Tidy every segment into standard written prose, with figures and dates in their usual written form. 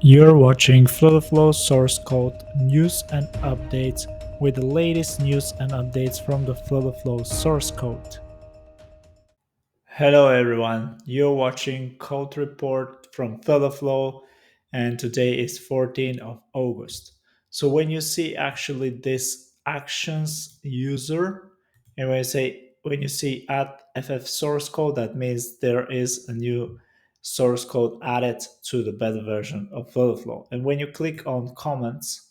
You're watching Flow source code news and updates with the latest news and updates from the Flow source code. Hello everyone, you're watching Code Report from Flow and today is 14th of August. So when you see actually this actions user and when you see add FF source code, that means there is a new source code added to the beta version of Flow. And when you click on comments,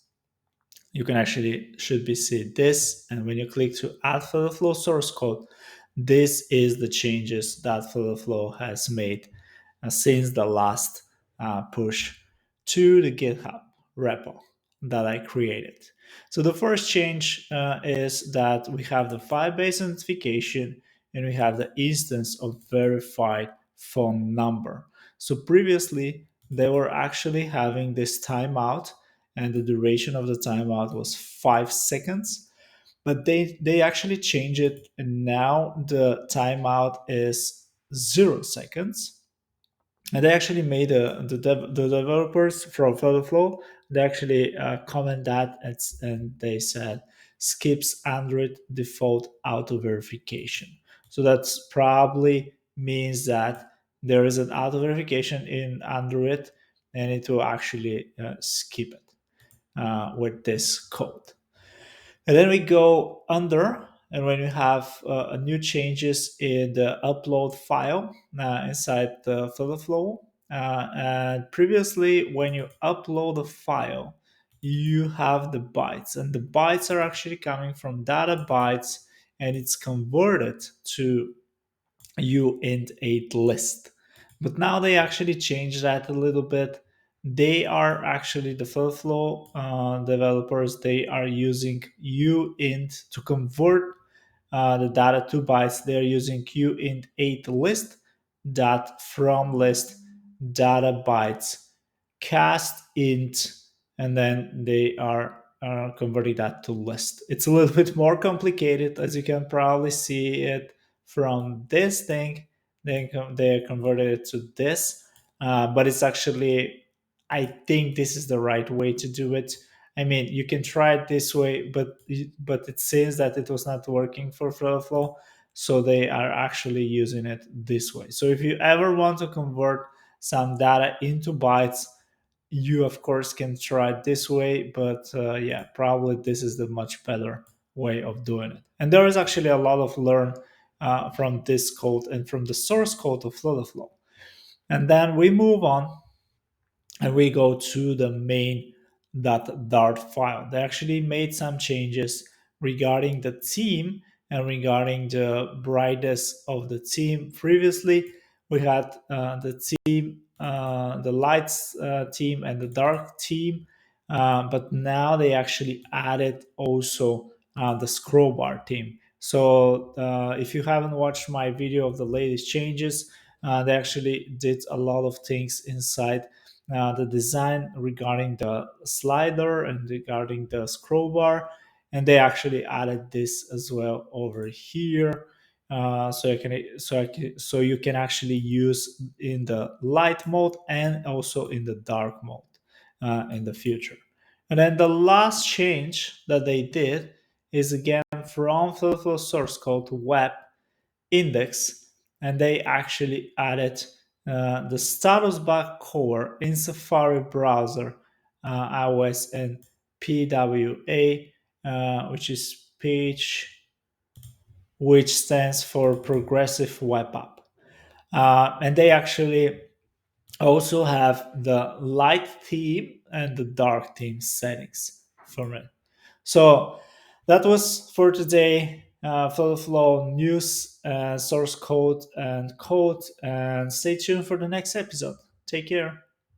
you can actually should be see this, and when you click to add Flow source code, this is the changes that Flow has made since the last push to the GitHub repo that I created. So the first change is that we have the file-based authentication and we have the instance of verified phone number. So previously they were actually having this timeout, and the duration of the timeout was 5 seconds, but they actually changed it, and now the timeout is 0 seconds. And they actually made the developers from Flow. They actually comment that, and they said skips Android default auto verification. So that's probably means that there is an auto verification in Android, and it will actually skip it with this code. And then we go under, and when you have new changes in the upload file inside the Flow. And previously, when you upload a file, you have the bytes, and the bytes are actually coming from data bytes, and it's converted to uint8 list. But now they actually changed that a little bit. They are actually the Flow developers. They are using uint to convert the data to bytes. They are using uint8 list that from list data bytes cast int, and then they are converting that to list. It's a little bit more complicated, as you can probably see it from this thing. They converted it to this, but it's actually, I think this is the right way to do it. I mean, you can try it this way, but it seems that it was not working for Flow, so they are actually using it this way. So if you ever want to convert some data into bytes, you of course can try it this way, but yeah, probably this is the much better way of doing it. And there is actually a lot of learn from this code and from the source code of Flow. And then we move on and we go to the main .dart file. They actually made some changes regarding the theme and regarding the brightness of the theme. Previously, we had the theme, the lights theme and the dark theme, but now they actually added also the scroll bar theme. So if you haven't watched my video of the latest changes, they actually did a lot of things inside the design regarding the slider and regarding the scroll bar, and they actually added this as well over here. So you can actually use in the light mode and also in the dark mode in the future. And then the last change that they did is again from Flow source code web index, and they actually added the status bar core in Safari browser, iOS, and PWA, which is page, which stands for Progressive Web App. And they actually also have the light theme and the dark theme settings for it. So that was for today. Flow news, source code, and code. And stay tuned for the next episode. Take care.